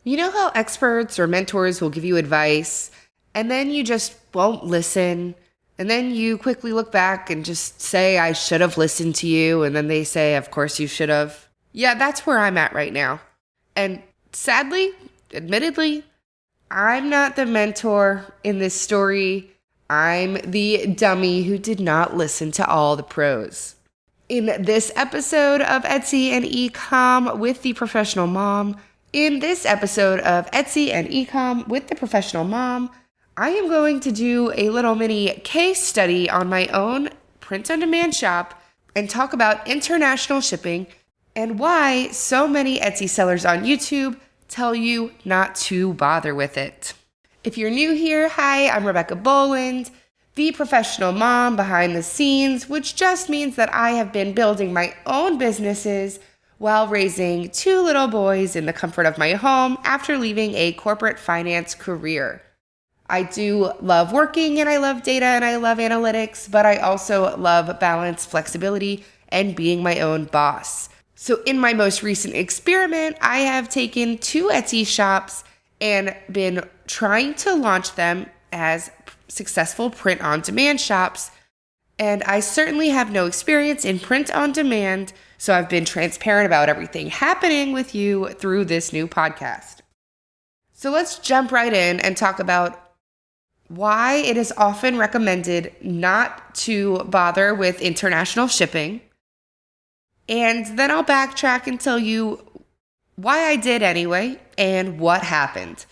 You know how experts or mentors will give you advice and then you just won't listen? And then you quickly look back and just say, I should have listened to you. And then they say, of course you should have. Yeah, that's where I'm at right now. And sadly, admittedly, I'm not the mentor in this story. I'm the dummy who did not listen to all the pros. In this episode of Etsy and Ecom with the Professional Mom, I am going to do a little mini case study on my own print-on-demand shop and talk about international shipping and why so many Etsy sellers on YouTube tell you not to bother with it. If you're new here, hi, I'm Rebecca Boland, the professional mom behind the scenes, which just means that I have been building my own businesses while raising 2 little boys in the comfort of my home after leaving a corporate finance career. I do love working and I love data and I love analytics, but I also love balance, flexibility, and being my own boss. So in my most recent experiment, I have taken 2 Etsy shops and been trying to launch them as successful print-on-demand shops. And I certainly have no experience in print-on-demand, so I've been transparent about everything happening with you through this new podcast. So let's jump right in and talk about why it is often recommended not to bother with international shipping. And then I'll backtrack and tell you why I did anyway and what happened.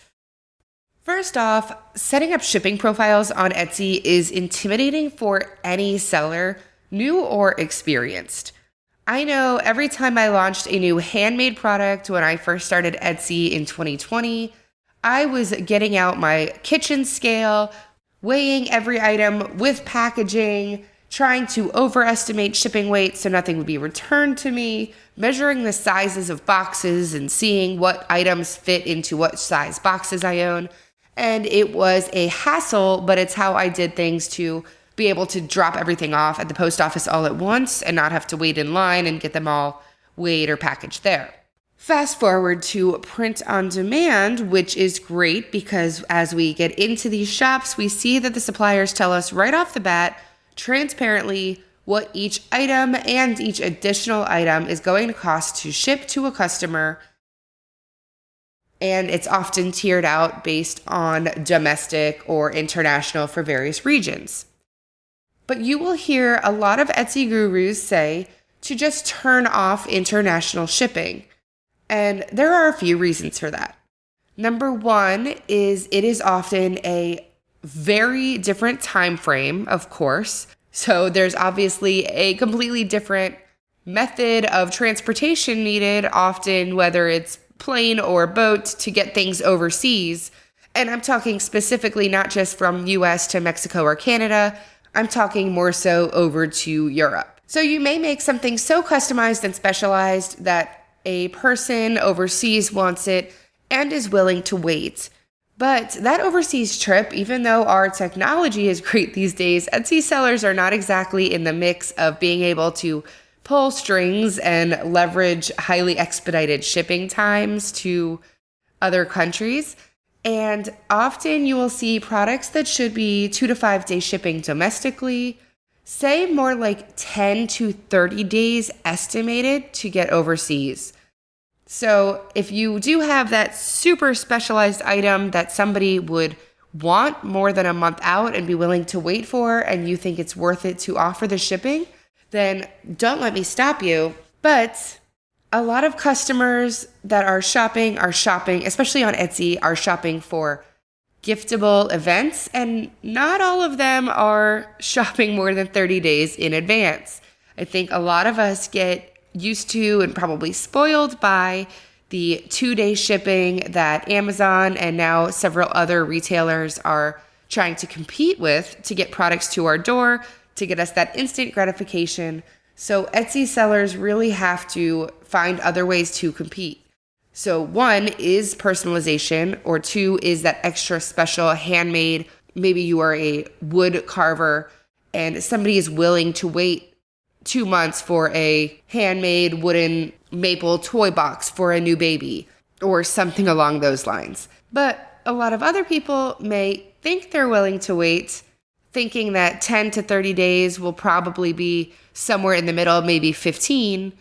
First off, setting up shipping profiles on Etsy is intimidating for any seller, new or experienced. I know every time I launched a new handmade product when I first started Etsy in 2020, I was getting out my kitchen scale, weighing every item with packaging, trying to overestimate shipping weight so nothing would be returned to me, measuring the sizes of boxes and seeing what items fit into what size boxes I own. And it was a hassle, but it's how I did things to be able to drop everything off at the post office all at once and not have to wait in line and get them all weighed or packaged there. Fast forward to print on demand, which is great because as we get into these shops, we see that the suppliers tell us right off the bat, transparently, what each item and each additional item is going to cost to ship to a customer. And it's often tiered out based on domestic or international for various regions. But you will hear a lot of Etsy gurus say to just turn off international shipping. And there are a few reasons for that. Number one is it is often a very different time frame, of course. So there's obviously a completely different method of transportation needed, often whether it's plane or boat to get things overseas. And I'm talking specifically not just from US to Mexico or Canada, I'm talking more so over to Europe. So you may make something so customized and specialized that a person overseas wants it and is willing to wait. But that overseas trip, even though our technology is great these days, Etsy sellers are not exactly in the mix of being able to pull strings and leverage highly expedited shipping times to other countries. And often you will see products that should be 2 to 5 day shipping domestically, say more like 10 to 30 days estimated to get overseas. So if you do have that super specialized item that somebody would want more than a month out and be willing to wait for, and you think it's worth it to offer the shipping, then don't let me stop you. But a lot of customers that are shopping, especially on Etsy, are shopping for giftable events, and not all of them are shopping more than 30 days in advance. I think a lot of us get used to and probably spoiled by the 2-day shipping that Amazon and now several other retailers are trying to compete with to get products to our door, to get us that instant gratification. So Etsy sellers really have to find other ways to compete. So 1 is personalization, or 2 is that extra special handmade. Maybe you are a wood carver and somebody is willing to wait 2 months for a handmade wooden maple toy box for a new baby. or something along those lines. But a lot of other people may think they're willing to wait, thinking that 10 to 30 days will probably be somewhere in the middle, maybe 15.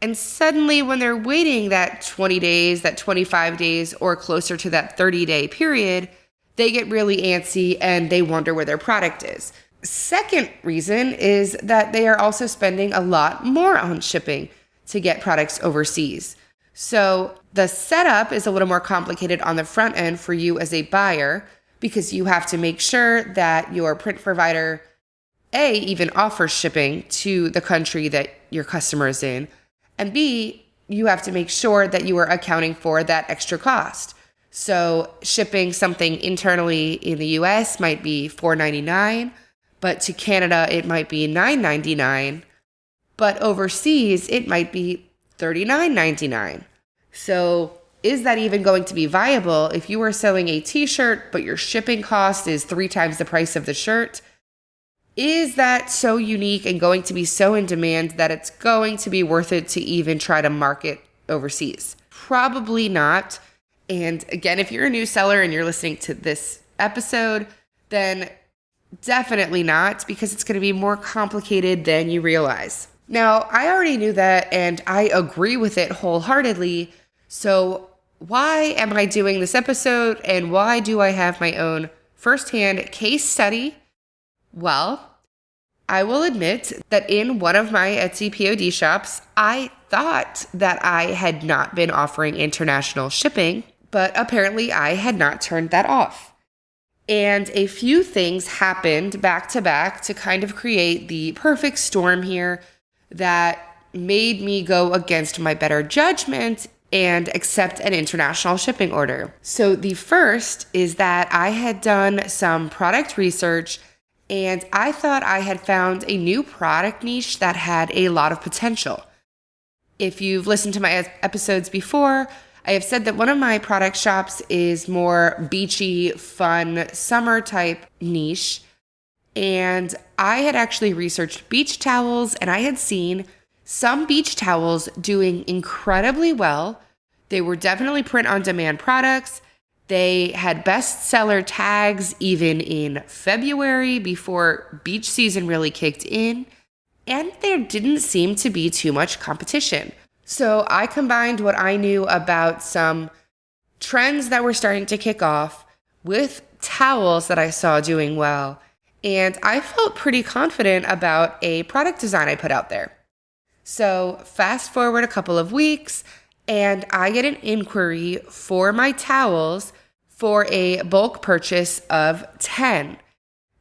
And suddenly when they're waiting that 20 days, that 25 days, or closer to that 30-day period, they get really antsy and they wonder where their product is. Second reason is that they are also spending a lot more on shipping to get products overseas. So the setup is a little more complicated on the front end for you as a buyer, because you have to make sure that your print provider, A, even offers shipping to the country that your customer is in, and B, you have to make sure that you are accounting for that extra cost. So shipping something internally in the US might be $4.99, but to Canada it might be $9.99, but overseas it might be $39.99. So is that even going to be viable if you are selling a t-shirt, but your shipping cost is 3 times the price of the shirt? Is that so unique and going to be so in demand that it's going to be worth it to even try to market overseas? Probably not. And again, if you're a new seller and you're listening to this episode, then definitely not, because it's going to be more complicated than you realize. Now, I already knew that and I agree with it wholeheartedly. So why am I doing this episode, and why do I have my own firsthand case study? Well, I will admit that in one of my Etsy POD shops, I thought that I had not been offering international shipping, but apparently I had not turned that off. And a few things happened back to back to kind of create the perfect storm here that made me go against my better judgment and accept an international shipping order. So the first is that I had done some product research and I thought I had found a new product niche that had a lot of potential. If you've listened to my episodes before, I have said that one of my product shops is more beachy, fun, summer type niche. And I had actually researched beach towels, and I had seen some beach towels doing incredibly well. They were definitely print-on-demand products. They had bestseller tags even in February before beach season really kicked in, and there didn't seem to be too much competition. So I combined what I knew about some trends that were starting to kick off with towels that I saw doing well, and I felt pretty confident about a product design I put out there. So fast forward a couple of weeks, and I get an inquiry for my towels for a bulk purchase of 10.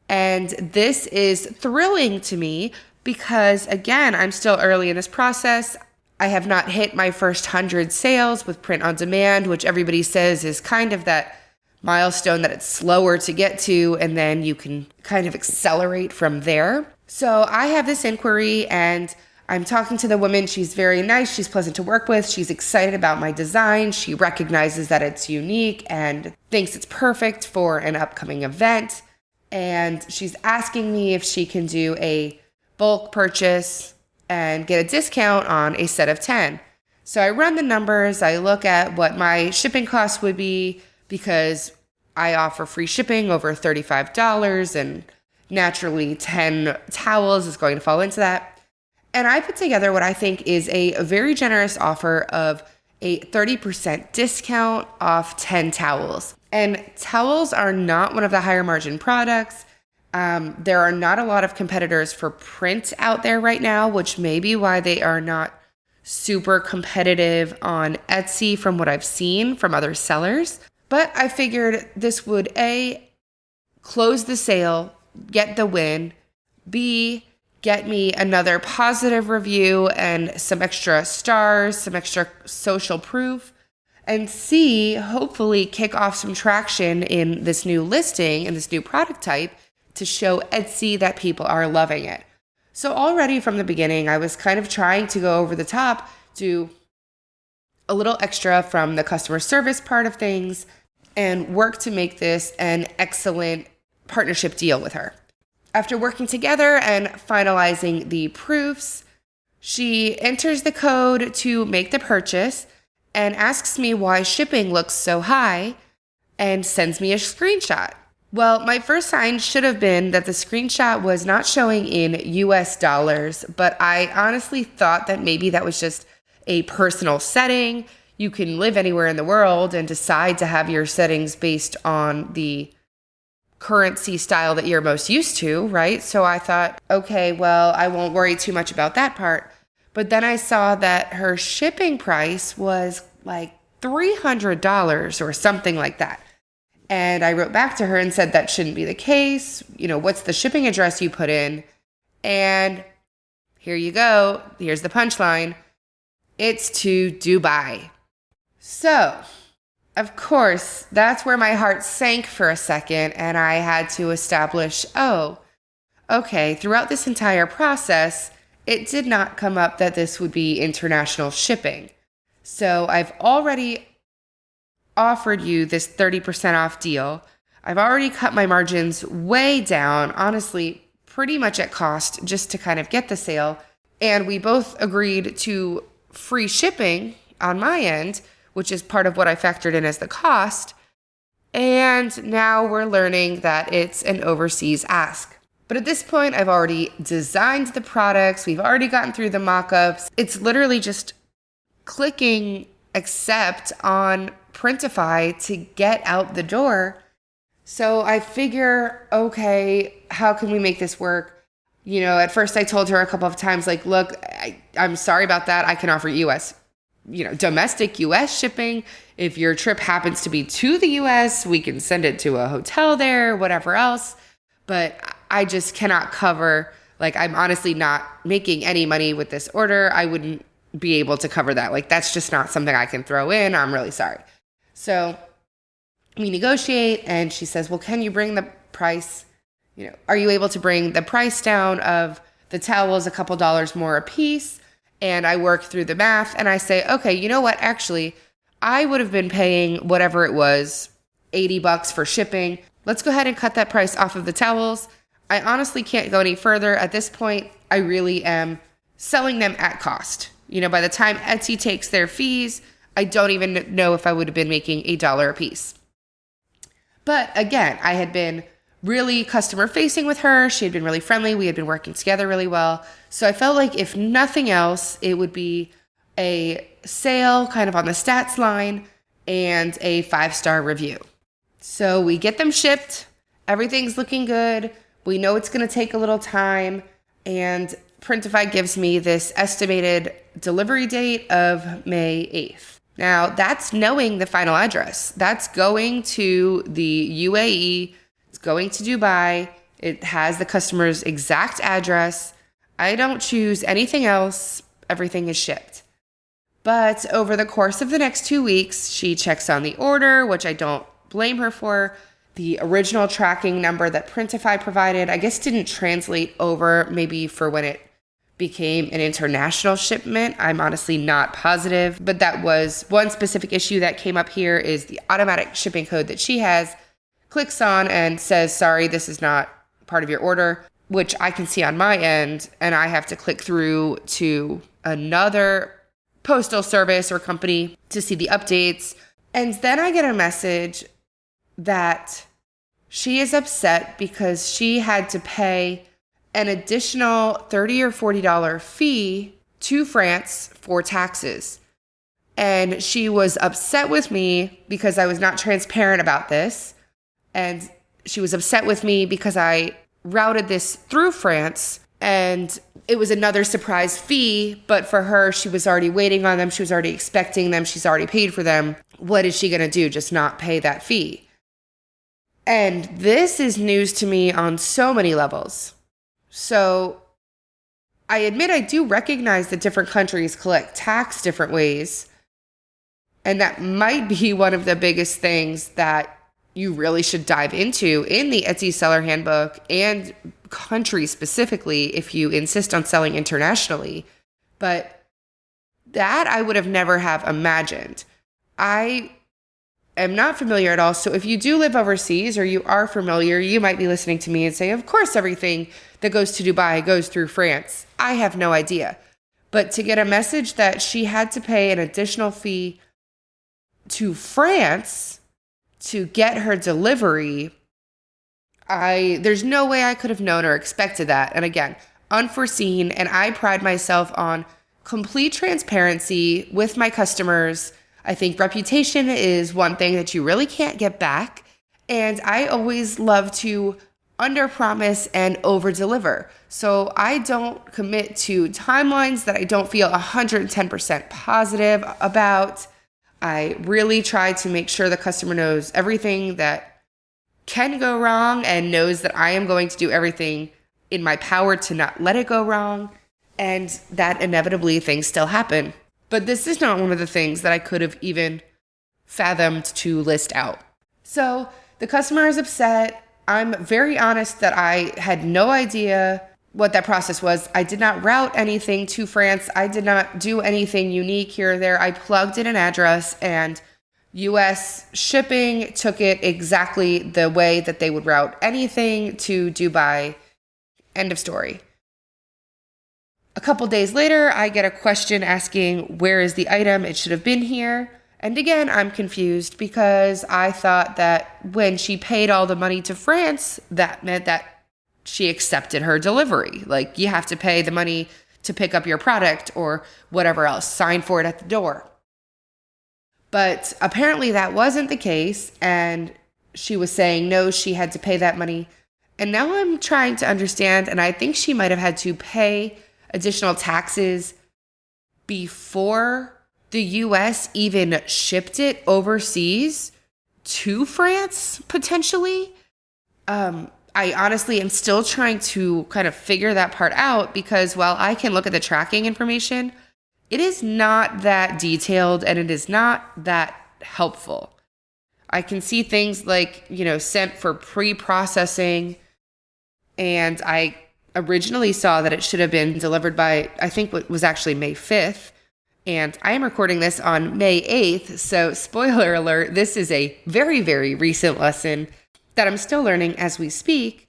And this is thrilling to me because, again, I'm still early in this process. I have not hit my first 100 sales with print on demand, which everybody says is kind of that milestone that it's slower to get to, and then you can kind of accelerate from there. So I have this inquiry and I'm talking to the woman. She's very nice. She's pleasant to work with. She's excited about my design. She recognizes that it's unique and thinks it's perfect for an upcoming event. And she's asking me if she can do a bulk purchase and get a discount on a set of 10. So I run the numbers. I look at what my shipping costs would be because I offer free shipping over $35, and naturally 10 towels is going to fall into that. And I put together what I think is a very generous offer of a 30% discount off 10 towels. And towels are not one of the higher margin products. There are not a lot of competitors for print out there right now, which may be why they are not super competitive on Etsy from what I've seen from other sellers. But I figured this would A, close the sale, get the win, B, get me another positive review and some extra stars, some extra social proof, and C, hopefully kick off some traction in this new listing and this new product type to show Etsy that people are loving it. So already from the beginning, I was kind of trying to go over the top, do a little extra from the customer service part of things, and work to make this an excellent partnership deal with her. After working together and finalizing the proofs, she enters the code to make the purchase, and asks me why shipping looks so high and sends me a screenshot. Well, my first sign should have been that the screenshot was not showing in US dollars, but I honestly thought that maybe that was just a personal setting. You can live anywhere in the world and decide to have your settings based on the currency style that you're most used to, right? So I thought, okay, well, I won't worry too much about that part. But then I saw that her shipping price was like $300 or something like that. And I wrote back to her and said that shouldn't be the case. What's the shipping address you put in? And here you go. Here's the punchline. It's to Dubai. So, of course, that's where my heart sank for a second, and I had to establish, okay, throughout this entire process, it did not come up that this would be international shipping. So I've already offered you this 30% off deal. I've already cut my margins way down, honestly, pretty much at cost, just to kind of get the sale. And we both agreed to free shipping on my end, which is part of what I factored in as the cost. And now we're learning that it's an overseas ask. But at this point, I've already designed the products. We've already gotten through the mock-ups. It's literally just clicking accept on Printify to get out the door. So I figure, okay, how can we make this work? At first I told her a couple of times, like, look, I'm sorry about that. I can offer domestic US shipping. If your trip happens to be to the US, we can send it to a hotel there, whatever else. But I just cannot cover, I'm honestly not making any money with this order. I wouldn't be able to cover that. That's just not something I can throw in. I'm really sorry. So we negotiate and she says, well, can you bring the price, are you able to bring the price down of the towels a couple dollars more a piece? And I work through the math and I say, okay, you know what? Actually, I would have been paying whatever it was, $80 for shipping. Let's go ahead and cut that price off of the towels. I honestly can't go any further. At this point, I really am selling them at cost. By the time Etsy takes their fees, I don't even know if I would have been making $1 a piece. But again, I had been really customer facing with her. She had been really friendly. We had been working together really well. So I felt like if nothing else, it would be a sale kind of on the stats line and a 5-star review. So we get them shipped. Everything's looking good. We know it's going to take a little time. And Printify gives me this estimated delivery date of May 8th. Now, that's knowing the final address. That's going to the UAE. It's going to Dubai. It has the customer's exact address. I don't choose anything else. Everything is shipped. But over the course of the next 2 weeks, she checks on the order, which I don't blame her for. The original tracking number that Printify provided, I guess didn't translate over maybe for when it became an international shipment. I'm honestly not positive, but that was one specific issue that came up here is the automatic shipping code that she has clicks on and says, sorry, this is not part of your order, which I can see on my end. And I have to click through to another postal service or company to see the updates. And then I get a message that she is upset because she had to pay an additional $30 or $40 fee to France for taxes. And she was upset with me because I was not transparent about this. And she was upset with me because I routed this through France and it was another surprise fee. But for her, she was already waiting on them. She was already expecting them. She's already paid for them. What is she going to do? Just not pay that fee? And this is news to me on so many levels. So I admit I do recognize that different countries collect tax different ways. And that might be one of the biggest things that you really should dive into in the Etsy seller handbook and country specifically if you insist on selling internationally. But that I would have never have imagined. I am not familiar at all. So if you do live overseas or you are familiar, you might be listening to me and say, of course, everything that goes to Dubai goes through France. I have no idea. But to get a message that she had to pay an additional fee to France to get her delivery, there's no way I could have known or expected that. And again, unforeseen. And I pride myself on complete transparency with my customers. I think reputation is one thing that you really can't get back. And I always love to underpromise and overdeliver. So I don't commit to timelines that I don't feel 110% positive about. I really try to make sure the customer knows everything that can go wrong and knows that I am going to do everything in my power to not let it go wrong, and that inevitably things still happen. But this is not one of the things that I could have even fathomed to list out. So the customer is upset. I'm very honest that I had no idea what that process was. I did not route anything to France. I did not do anything unique here or there. I plugged in an address, and US shipping took it exactly the way that they would route anything to Dubai. End of story. A couple days later, I get a question asking, where is the item? It should have been here. And again, I'm confused because I thought that when she paid all the money to France, that meant that she accepted her delivery. Like, you have to pay the money to pick up your product or whatever else, sign for it at the door. But apparently that wasn't the case, and she was saying no, she had to pay that money. And now I'm trying to understand, and I think she might have had to pay additional taxes before the US even shipped it overseas to France, potentially. I honestly am still trying to kind of figure that part out, because while I can look at the tracking information, it is not that detailed and it is not that helpful. I can see things like, sent for pre-processing, and I originally saw that it should have been delivered by, I think it was actually May 5th. And I am recording this on May 8th. So spoiler alert, this is a very, very recent lesson that I'm still learning as we speak.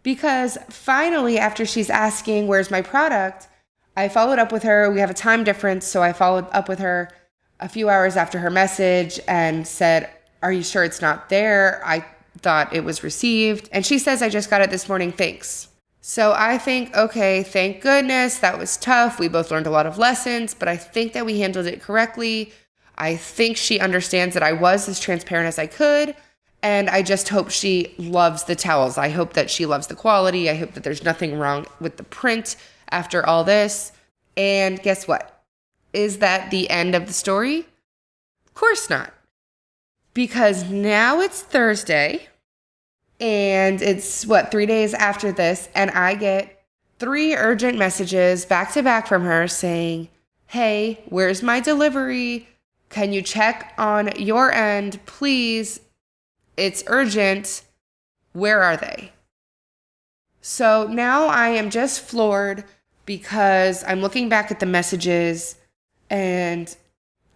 Because finally, after she's asking, where's my product? I followed up with her. We have a time difference. So I followed up with her a few hours after her message and said, are you sure it's not there? I thought it was received. And she says, I just got it this morning. Thanks. So I think, okay, thank goodness. That was tough. We both learned a lot of lessons, but I think that we handled it correctly. I think she understands that I was as transparent as I could. And I just hope she loves the towels. I hope that she loves the quality. I hope that there's nothing wrong with the print after all this. And guess what? Is that the end of the story? Of course not. Because now it's Thursday. And it's 3 days after this, and I get 3 urgent messages back to back from her saying, hey, where's my delivery? Can you check on your end, please? It's urgent. Where are they? So now I am just floored because I'm looking back at the messages and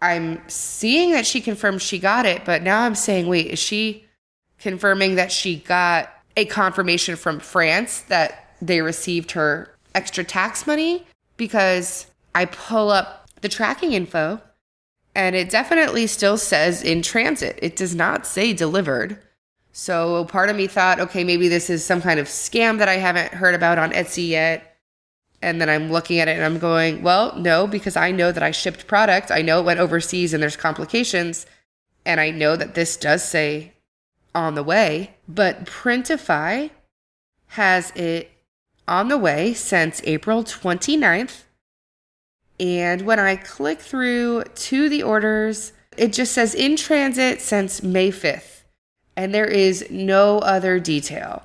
I'm seeing that she confirmed she got it, but now I'm saying, wait, is she confirming that she got a confirmation from France that they received her extra tax money? Because I pull up the tracking info and it definitely still says in transit. It does not say delivered. So part of me thought, okay, maybe this is some kind of scam that I haven't heard about on Etsy yet. And then I'm looking at it and I'm going, well, no, because I know that I shipped product. I know it went overseas and there's complications. And I know that this does say on the way, but Printify has it on the way since April 29th. And when I click through to the orders, it just says in transit since May 5th. And there is no other detail.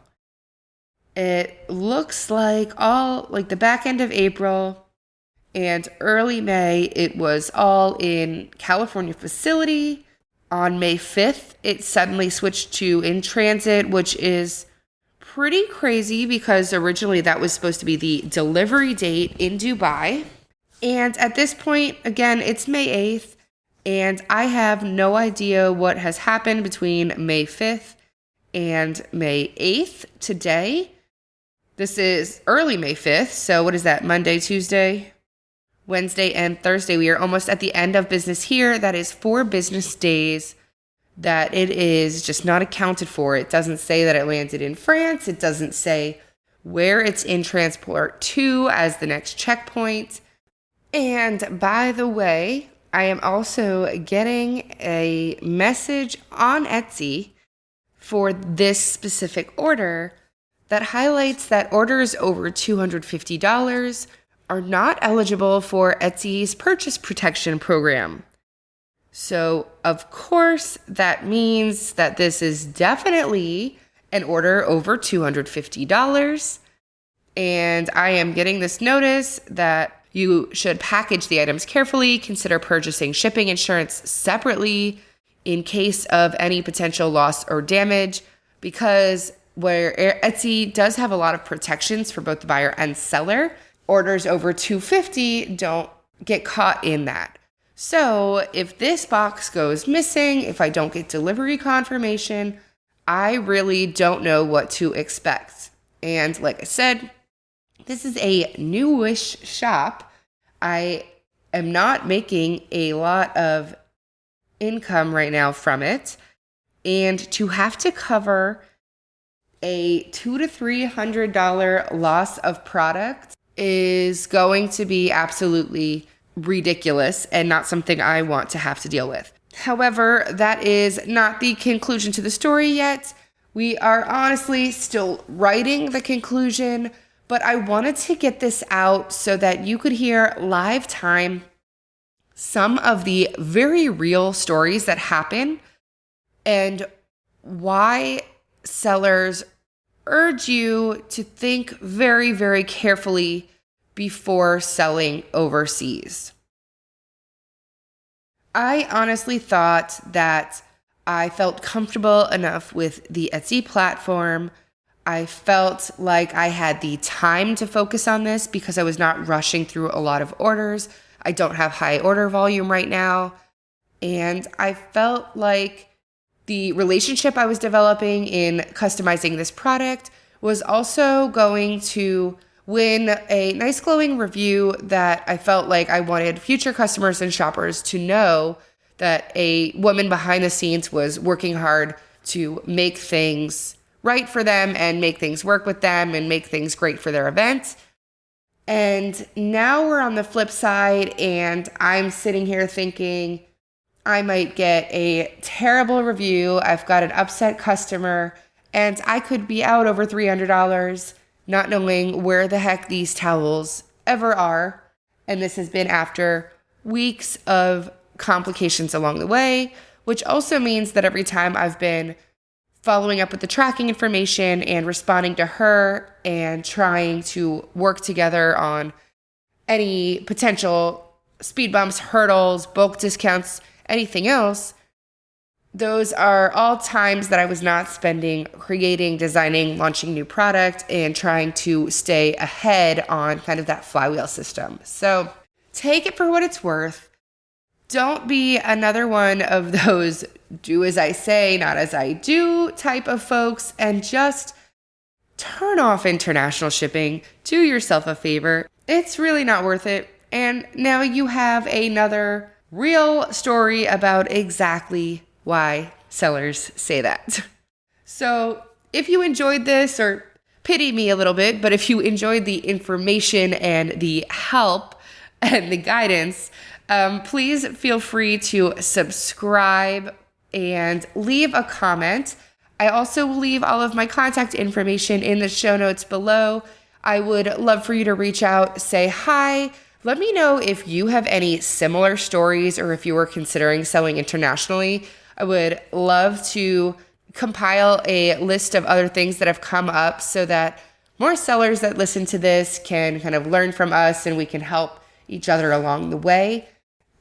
It looks like the back end of April and early May, it was all in California facility. On May 5th, it suddenly switched to in transit, which is pretty crazy because originally that was supposed to be the delivery date in Dubai. And at this point, again, it's May 8th, and I have no idea what has happened between May 5th and May 8th today. This is early May 5th, so what is that, Monday, Tuesday, Wednesday and Thursday. We are almost at the end of business here. That is 4 business days that it is just not accounted for. It doesn't say that it landed in France. It doesn't say where it's in transport to as the next checkpoint. And by the way, I am also getting a message on Etsy for this specific order that highlights that orders over $250 are not eligible for Etsy's purchase protection program. So, of course, that means that this is definitely an order over $250. And I am getting this notice that you should package the items carefully, consider purchasing shipping insurance separately in case of any potential loss or damage, because where Etsy does have a lot of protections for both the buyer and seller, orders over $250 don't get caught in that. So if this box goes missing, if I don't get delivery confirmation, I really don't know what to expect. And like I said, this is a newish shop. I am not making a lot of income right now from it. And to have to cover a $200 to $300 loss of product is going to be absolutely ridiculous and not something I want to have to deal with. However, that is not the conclusion to the story yet. We are honestly still writing the conclusion, but I wanted to get this out so that you could hear live time some of the very real stories that happen and why sellers urge you to think very, very carefully before selling overseas. I honestly thought that I felt comfortable enough with the Etsy platform. I felt like I had the time to focus on this because I was not rushing through a lot of orders. I don't have high order volume right now. And I felt like the relationship I was developing in customizing this product was also going to win a nice glowing review that I felt like I wanted future customers and shoppers to know that a woman behind the scenes was working hard to make things right for them and make things work with them and make things great for their event. And now we're on the flip side and I'm sitting here thinking I might get a terrible review. I've got an upset customer and I could be out over $300 not knowing where the heck these towels ever are. And this has been after weeks of complications along the way, which also means that every time I've been following up with the tracking information and responding to her and trying to work together on any potential speed bumps, hurdles, bulk discounts, anything else, those are all times that I was not spending creating, designing, launching new product, and trying to stay ahead on kind of that flywheel system. So take it for what it's worth. Don't be another one of those do as I say, not as I do type of folks, and just turn off international shipping. Do yourself a favor. It's really not worth it. And now you have another real story about exactly why sellers say that. So if you enjoyed this, or pity me a little bit, but if you enjoyed the information and the help and the guidance, please feel free to subscribe and leave a comment. I also will leave all of my contact information in the show notes below. I would love for you to reach out, say hi. Let me know if you have any similar stories or if you were considering selling internationally. I would love to compile a list of other things that have come up so that more sellers that listen to this can kind of learn from us and we can help each other along the way.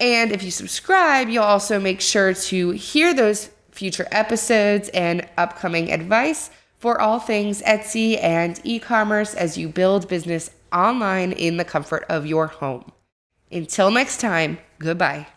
And if you subscribe, you'll also make sure to hear those future episodes and upcoming advice for all things Etsy and e-commerce as you build business online in the comfort of your home. Until next time, goodbye.